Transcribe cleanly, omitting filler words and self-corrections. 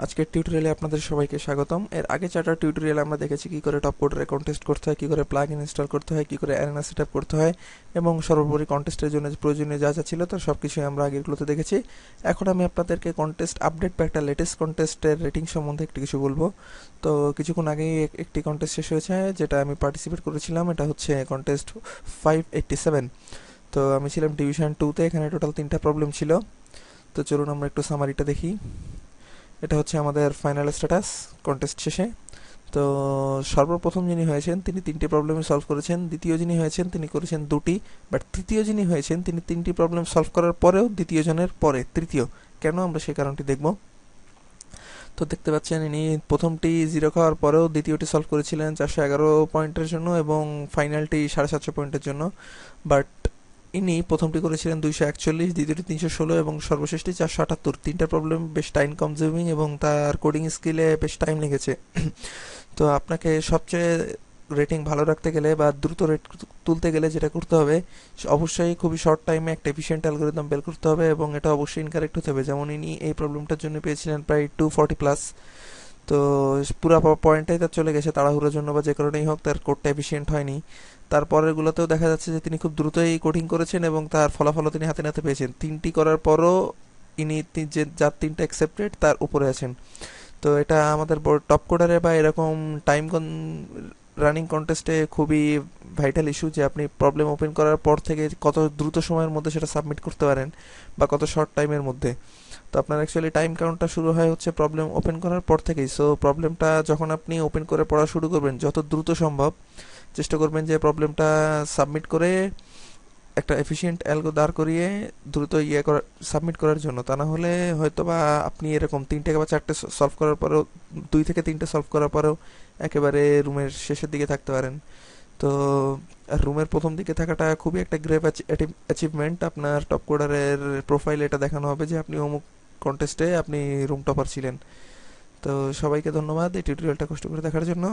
আজকের টিউটোরিয়ালে আপনাদের সবাইকে স্বাগতম। এর আগে চারটা টিউটোরিয়ালে আমরা দেখেছি কী করে টপ কোডারে কন্টেস্ট করতে হয়, কী করে প্লাগ ইন ইনস্টল করতে হয়, কী করে অ্যারেনা সেট আপ করতে হয় এবং সর্বোপরি কন্টেস্টের জন্য যে প্রয়োজনীয় যা যা ছিল তার সব কিছুই আমরা আগেরগুলোতে দেখেছি। এখন আমি আপনাদেরকে কন্টেস্ট আপডেট বা একটা লেটেস্ট কন্টেস্টের রেটিং সম্বন্ধে একটু কিছু বলবো। তো কিছুক্ষণ আগেই একটি কন্টেস্ট শেষ হয়েছে যেটা আমি পার্টিসিপেট করেছিলাম, এটা হচ্ছে কন্টেস্ট 587। তো আমি ছিলাম ডিভিশন 2তে। এখানে টোটাল 3টা প্রবলেম ছিল। তো চলুন আমরা একটু সামারিটা দেখি। এটা হচ্ছে আমাদের ফাইনাল স্ট্যাটাস কন্টেস্ট শেষে। তো সর্বপ্রথম যিনি হয়েছেন তিনি 3টি প্রবলেম সলভ করেছেন, দ্বিতীয় যিনি হয়েছেন তিনি করেছেন 2টি, বাট তৃতীয় যিনি হয়েছেন তিনি 3টি প্রবলেম সলভ করার পরেও দ্বিতীয় জনের পরে তৃতীয়। কেন, আমরা সেই কারণটি দেখব। তো দেখতে পাচ্ছেন ইনি প্রথমটি 0 খাওয়ার পরেও দ্বিতীয়টি সলভ করেছিলেন 411 পয়েন্টের জন্য এবং ফাইনালটি 750 পয়েন্টের জন্য। বাট ইনি প্রথমটি করেছিলেন 241, দ্বিতীয়টি 316 এবং সর্বশেষটি 478। তিনটা প্রবলেম বেশ টাইম কনজিউমিং এবং তার কোডিং স্কিলে বেশ টাইম লেগেছে। তো আপনাকে সবচেয়ে রেটিং ভালো রাখতে গেলে বা দ্রুত রেট তুলতে গেলে যেটা করতে হবে, অবশ্যই খুবই শর্ট টাইমে একটা এফিশিয়েন্ট অ্যালগোরিদম বের করতে হবে এবং এটা অবশ্যই ইনকারেক্ট হতে হবে। যেমন ইনি এই প্রবলেমটার জন্য পেয়েছিলেন প্রায় 240 প্লাস। তো পুরো পয়েন্টটাই তার চলে গেছে তাড়াহুড়োর জন্য বা যে কারণেই হোক, তার কোডটা এফিশিয়েন্ট হয়নি। তারপরেরগুলোতেও দেখা যাচ্ছে যে তিনি খুব দ্রুতই কোডিং করেছেন এবং তার ফলাফলও তিনি হাতে নাতে পেয়েছেন। 3টি করার পরও ইনি যে যার 3টা অ্যাকসেপ্টেড তার উপরে আছেন। তো এটা আমাদের টপ কোডারে বা এরকম টাইম রানিং কন্টেস্টে খুবই ভাইটাল ইস্যু যে আপনি প্রবলেম ওপেন করার পর থেকে কত দ্রুত সময়ের মধ্যে সেটা সাবমিট করতে পারেন বা কত শর্ট টাইমের মধ্যে। তো আপনার অ্যাকচুয়ালি টাইম কাউন্টটা শুরু হয় হচ্ছে প্রবলেম ওপেন করার পর থেকেই। সো প্রবলেমটা যখন আপনি ওপেন করে পড়া শুরু করবেন, যত দ্রুত সম্ভব চেষ্টা করবেন যে প্রবলেমটা সাবমিট করে একটা এফিশিয়েন্ট অ্যালগো দাঁড় করিয়ে দ্রুত সাবমিট করার জন্য। তা না হলে হয়তো বা আপনি এরকম 3টে বা 4টে সলভ করার পরেও, 2 থেকে 3টে সলভ করার পরেও একেবারে রুমের শেষের দিকে থাকতে পারেন। তো রুমের প্রথম দিকে থাকাটা খুবই একটা গ্রেভ অ্যাচিভমেন্ট। আপনার টপ কোডারের প্রোফাইলে এটা দেখানো হবে যে আপনি অমুক কন্টেস্টে আপনি রুম টপার ছিলেন। তো সবাইকে ধন্যবাদ এই টিউটোরিয়ালটা কষ্ট করে দেখার জন্য।